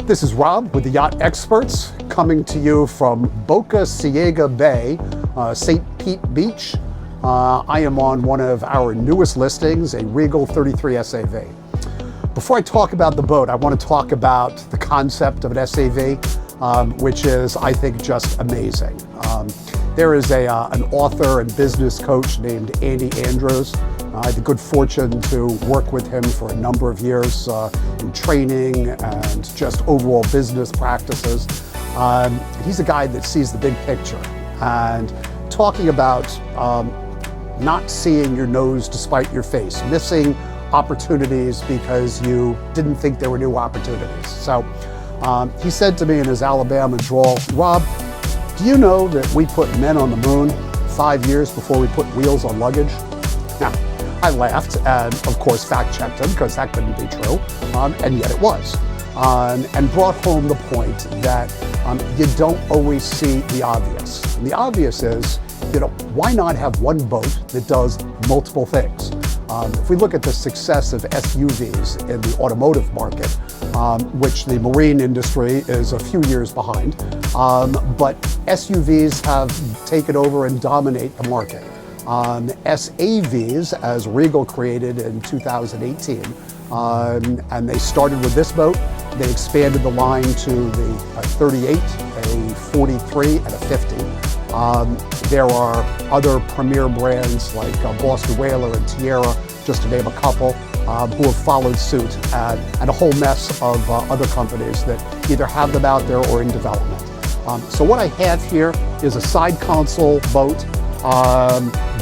This is Rob with the Yacht Experts, coming to you from Boca Ciega Bay, St. Pete Beach. I am on one of our newest listings, a Regal 33 SAV. Before I talk about the boat, I want to talk about the concept of an SAV, which is, I think, just amazing. There is an author and business coach named Andy Andrews. I had the good fortune to work with him for a number of years in training and just overall business practices. He's a guy that sees the big picture, and talking about not seeing your nose despite your face, missing opportunities because you didn't think there were new opportunities. So he said to me in his Alabama drawl, "Rob, do you know that we put men on the moon 5 years before we put wheels on luggage?" Now, I laughed and, of course, fact-checked him because that couldn't be true, and yet it was, and brought home the point that you don't always see the obvious. And the obvious is, why not have one boat that does multiple things? If we look at the success of SUVs in the automotive market, which the marine industry is a few years behind, but SUVs have taken over and dominate the market. SAVs, as Regal created in 2018, and they started with this boat. They expanded the line to the 38, a 43, and a 50. There are other premier brands like Boston Whaler and Tierra, just to name a couple, who have followed suit, and a whole mess of other companies that either have them out there or in development. So what I have here is a side console boat,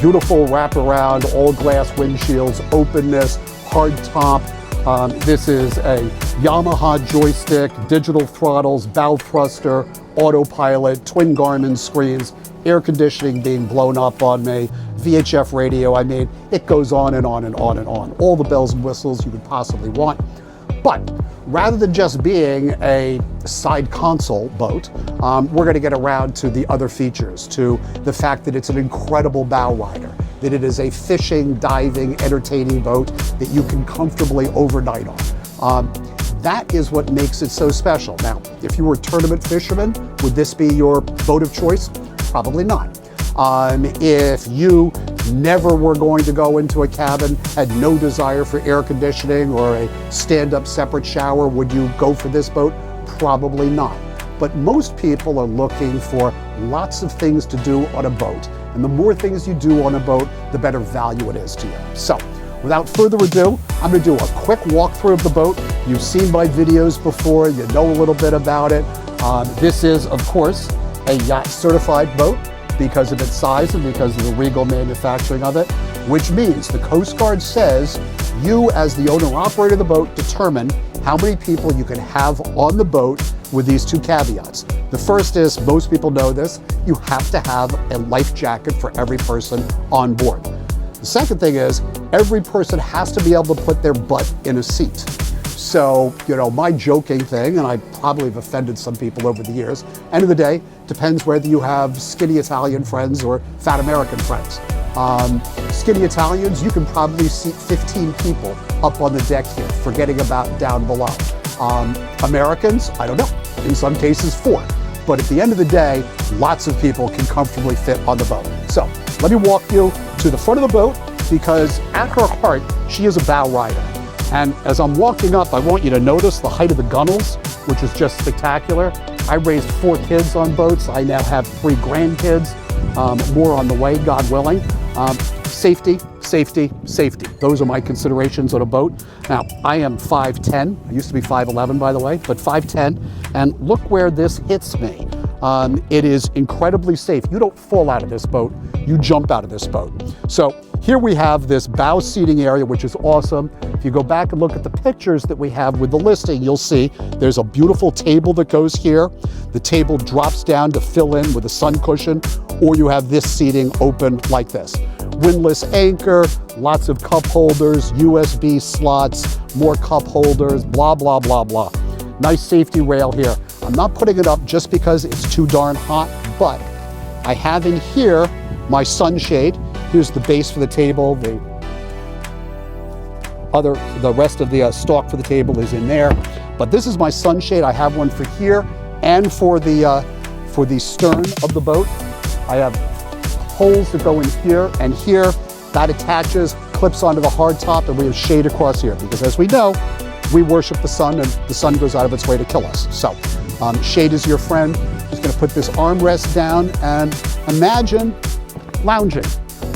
beautiful wraparound, all glass windshields, openness, hard top. This is a Yamaha joystick, digital throttles, bow thruster, autopilot, twin Garmin screens, air conditioning being blown up on me, VHF radio. I mean, it goes on and on and on and on. All the bells and whistles you could possibly want. But rather than just being a side console boat, we're going to get around to the other features, to the fact that it's an incredible bow rider, that it is a fishing, diving, entertaining boat that you can comfortably overnight on. That is what makes it so special. Now, if you were a tournament fisherman, would this be your boat of choice? Probably not. If you never were going to go into a cabin, had no desire for air conditioning or a stand-up separate shower, would you go for this boat? Probably not. But most people are looking for lots of things to do on a boat. And the more things you do on a boat, the better value it is to you. So, without further ado, I'm going to do a quick walkthrough of the boat. You've seen my videos before, you know a little bit about it. This is, of course, a yacht certified boat because of its size and because of the Regal manufacturing of it, which means the Coast Guard says you, as the owner operator of the boat, determine how many people you can have on the boat with these two caveats. The first is, most people know this, you have to have a life jacket for every person on board. The second thing is, every person has to be able to put their butt in a seat. So, my joking thing, and I probably have offended some people over the years, end of the day, depends whether you have skinny Italian friends or fat American friends. Skinny Italians, you can probably seat 15 people up on the deck here, forgetting about down below. Americans, I don't know, in some cases 4. But at the end of the day, lots of people can comfortably fit on the boat. So let me walk you to the front of the boat, because at her heart, she is a bow rider. And as I'm walking up, I want you to notice the height of the gunnels, which is just spectacular. I raised 4 kids on boats. I now have 3 grandkids, more on the way, God willing. Safety, safety, safety. Those are my considerations on a boat. Now, I am 5'10". I used to be 5'11", by the way, but 5'10", and look where this hits me. It is incredibly safe. You don't fall out of this boat, you jump out of this boat. So here we have this bow seating area, which is awesome. If you go back and look at the pictures that we have with the listing, you'll see there's a beautiful table that goes here. The table drops down to fill in with a sun cushion, or you have this seating open like this. Windlass anchor, lots of cup holders, USB slots, more cup holders, blah, blah, blah, blah. Nice safety rail here. I'm not putting it up just because it's too darn hot, but I have in here my sunshade. Here's the base for the table. The rest of the stalk for the table is in there. But this is my sunshade. I have one for here and for the stern of the boat. I have holes that go in here and here. That attaches, clips onto the hard top, and we have shade across here. Because as we know, we worship the sun, and the sun goes out of its way to kill us. So shade is your friend. Just gonna put this armrest down and imagine lounging.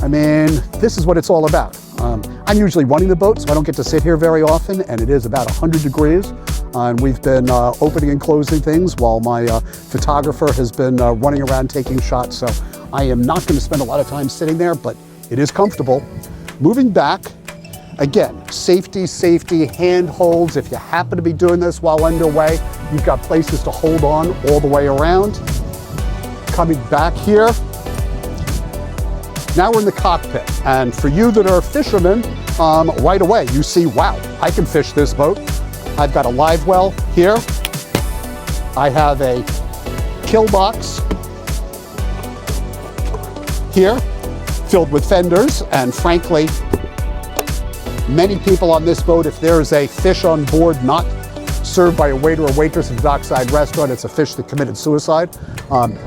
I mean, this is what it's all about. I'm usually running the boat, so I don't get to sit here very often, and it is about 100 degrees. And we've been opening and closing things while my photographer has been running around taking shots. So I am not going to spend a lot of time sitting there, but it is comfortable. Moving back, again, safety, hand holds. If you happen to be doing this while underway, you've got places to hold on all the way around. Coming back here, now we're in the cockpit. And for you that are fishermen, right away you see, wow, I can fish this boat. I've got a live well here. I have a kill box here filled with fenders, and frankly, many people on this boat, if there's a fish on board not served by a waiter or waitress at a dockside restaurant, it's a fish that committed suicide.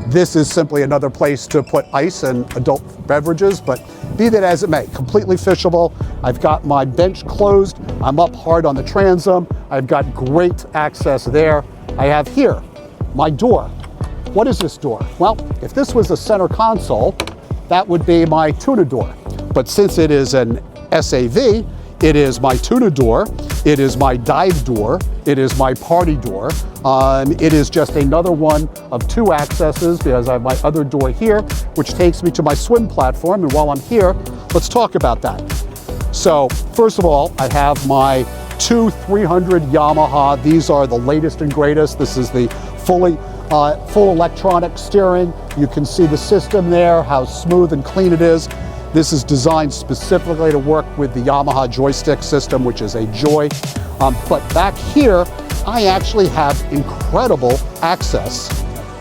This is simply another place to put ice and adult beverages, but be that as it may, completely fishable. I've got my bench closed. I'm up hard on the transom. I've got great access there. I have here my door. What is this door? Well, if this was a center console, that would be my tuna door. But since it is an SAV, it is my tuna door, it is my dive door, it is my party door. It is just another one of two accesses because I have my other door here, which takes me to my swim platform. And while I'm here, let's talk about that. So first of all, I have my two 300 Yamaha. These are the latest and greatest. This is the full electronic steering. You can see the system there, how smooth and clean it is. This is designed specifically to work with the Yamaha joystick system, which is a joy. But back here, I actually have incredible access.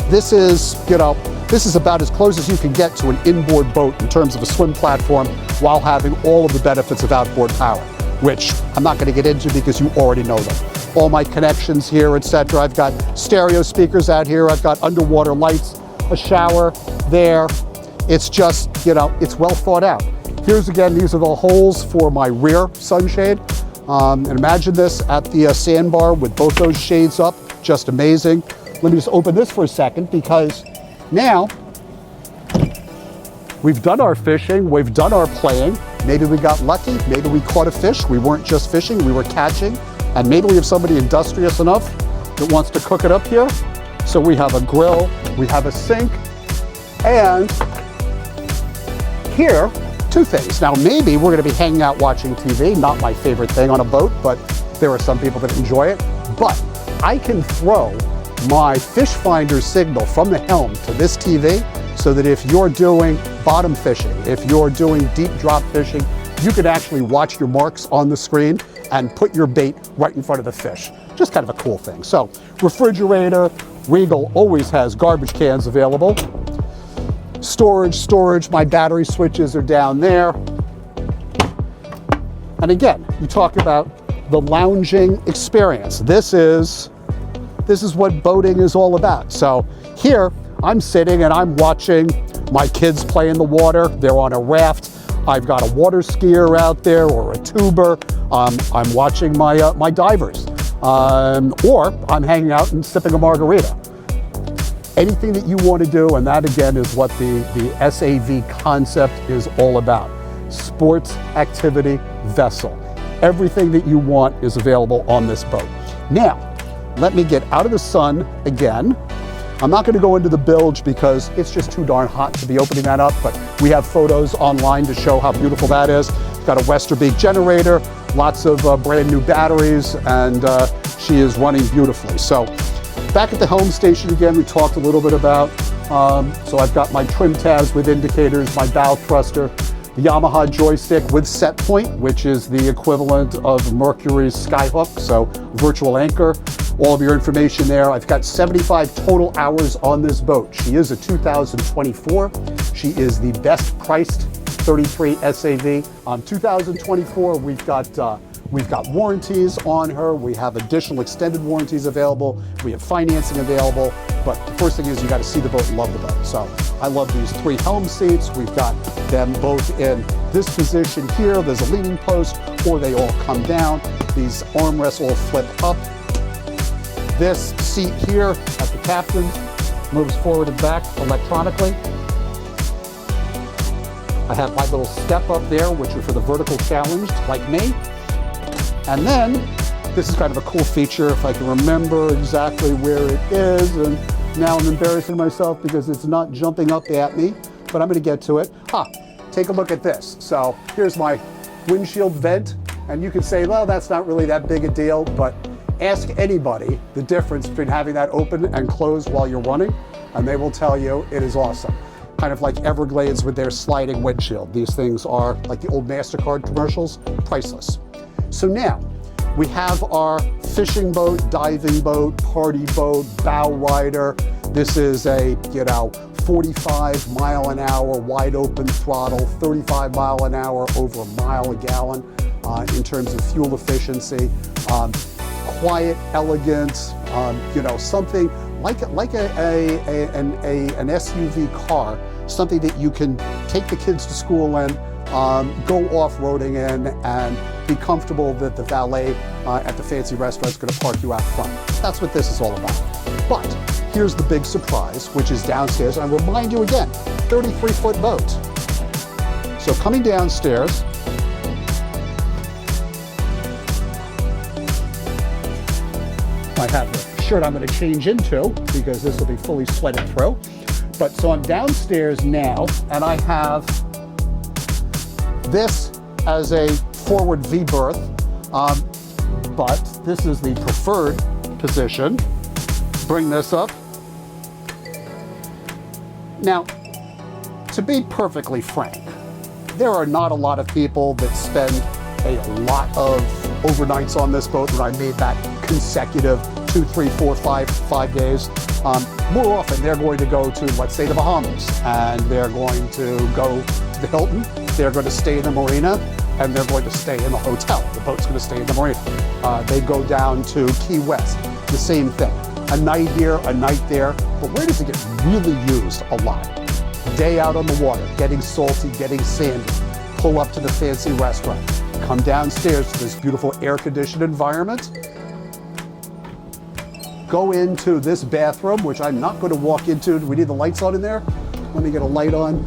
This is, this is about as close as you can get to an inboard boat in terms of a swim platform while having all of the benefits of outboard power, which I'm not going to get into because you already know them. All my connections here, etc. I've got stereo speakers out here. I've got underwater lights, a shower there. It's just, it's well thought out. Here's again, these are the holes for my rear sunshade. And imagine this at the sandbar with both those shades up, just amazing. Let me just open this for a second because now we've done our fishing, we've done our playing. Maybe we got lucky, maybe we caught a fish. We weren't just fishing, we were catching. And maybe we have somebody industrious enough that wants to cook it up here. So we have a grill, we have a sink, and here, two things. Now maybe we're gonna be hanging out watching TV, not my favorite thing on a boat, but there are some people that enjoy it. But I can throw my fish finder signal from the helm to this TV so that if you're doing bottom fishing, if you're doing deep drop fishing, you can actually watch your marks on the screen and put your bait right in front of the fish. Just kind of a cool thing. So refrigerator, Regal always has garbage cans available. Storage, my battery switches are down there. And again, you talk about the lounging experience. This is what boating is all about. So here, I'm sitting and I'm watching my kids play in the water. They're on a raft. I've got a water skier out there or a tuber. I'm watching my divers. Or I'm hanging out and sipping a margarita. Anything that you want to do, and that again is what the SAV concept is all about. Sports activity vessel. Everything that you want is available on this boat. Now, let me get out of the sun again. I'm not going to go into the bilge because it's just too darn hot to be opening that up, but we have photos online to show how beautiful that is. It's got a Westerbeek generator, lots of brand new batteries, and she is running beautifully. So back at the helm station again, we talked a little bit about, so I've got my trim tabs with indicators, my bow thruster, the Yamaha joystick with set point, which is the equivalent of Mercury's Skyhook, so virtual anchor. All of your information there. I've got 75 total hours on this boat. She is a 2024. She is the best priced 33 SAV. 2024, we've got We've got warranties on her. We have additional extended warranties available. We have financing available. But the first thing is you got to see the boat and love the boat. So I love these 3 helm seats. We've got them both in this position here. There's a leaning post, or they all come down. These armrests all flip up. This seat here at the captain moves forward and back electronically. I have my little step up there, which are for the vertical challenged, like me. And then, this is kind of a cool feature, if I can remember exactly where it is, and now I'm embarrassing myself because it's not jumping up at me, but I'm gonna get to it. Take a look at this. So here's my windshield vent, and you can say, well, that's not really that big a deal, but ask anybody the difference between having that open and closed while you're running, and they will tell you it is awesome. Kind of like Everglades with their sliding windshield. These things are like the old MasterCard commercials, priceless. So now, we have our fishing boat, diving boat, party boat, bow rider. This is a, 45 mile an hour wide open throttle, 35 mile an hour over a mile a gallon in terms of fuel efficiency. Quiet, elegant, something like an SUV car, something that you can take the kids to school in, go off-roading in, and be comfortable that the valet at the fancy restaurant is going to park you out front. That's what this is all about. But here's the big surprise, which is downstairs. And I remind you again, 33-foot boat. So coming downstairs, I have the shirt I'm going to change into because this will be fully sweated through. But so I'm downstairs now, and I have this as a forward V berth, but this is the preferred position. Bring this up. Now, to be perfectly frank, there are not a lot of people that spend a lot of overnights on this boat when I made that consecutive 2, 3, 4, 5 days. More often they're going to go to, let's say, the Bahamas, and they're going to go to the Hilton, they're going to stay in the marina, and they're going to stay in the hotel. The boat's going to stay in the marina. They go down to Key West, the same thing. A night here, a night there, but where does it get really used a lot? Day out on the water, getting salty, getting sandy, pull up to the fancy restaurant, come downstairs to this beautiful air-conditioned environment, go into this bathroom, which I'm not going to walk into. Do we need the lights on in there? Let me get a light on.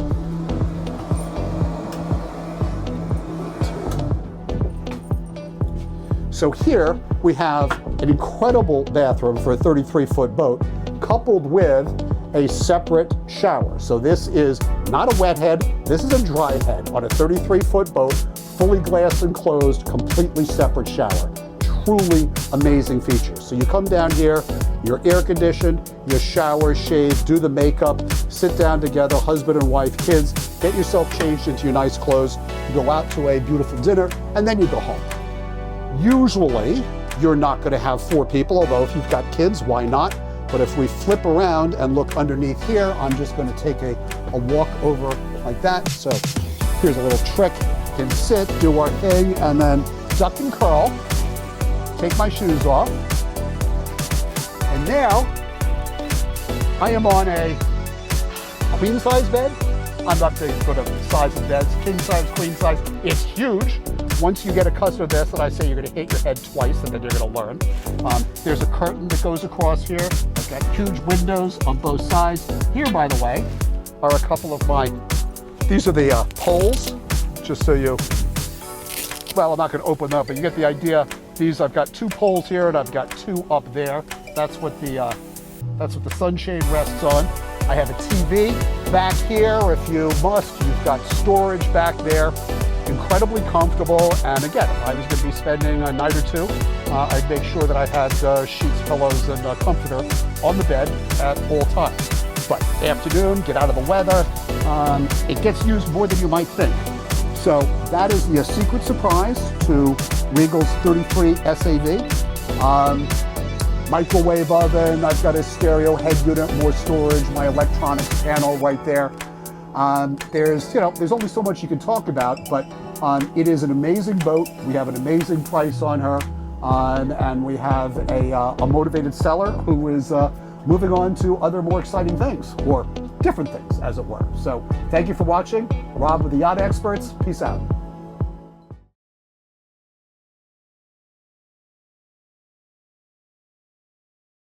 So here we have an incredible bathroom for a 33-foot boat, coupled with a separate shower. So this is not a wet head, this is a dry head on a 33-foot boat, fully glass enclosed, completely separate shower. Truly amazing features. So you come down here, you're air conditioned, you shower, shave, do the makeup, sit down together, husband and wife, kids, get yourself changed into your nice clothes, you go out to a beautiful dinner, and then you go home. Usually, you're not going to have 4 people, although if you've got kids, why not? But if we flip around and look underneath here, I'm just going to take a walk over like that. So here's a little trick. Can sit, do our thing, and then duck and curl. Take my shoes off. And now, I am on a queen size bed. I'm not big for the size of beds, king size, queen size. It's huge. Once you get accustomed to this, and I say you're going to hit your head twice, and then you're going to learn. There's a curtain that goes across here. I've got huge windows on both sides. Here, by the way, are a couple of these are the poles, just so you, well, I'm not going to open them up, but you get the idea. These, I've got 2 poles here, and I've got 2 up there. That's what the sunshade rests on. I have a TV back here, if you must. You've got storage back there. Incredibly comfortable, and again, if I was going to be spending a night or 2, I'd make sure that I had sheets, pillows, and comforter on the bed at all times. But afternoon, get out of the weather, it gets used more than you might think. So that is the secret surprise to Regal's 33 SAV. Microwave oven, I've got a stereo head unit, more storage, my electronics panel right there. There's only so much you can talk about, but it is an amazing boat. We have an amazing price on her, and we have a motivated seller who is moving on to other more exciting things, or different things, as it were. So thank you for watching. Rob with the Yacht Experts. Peace out.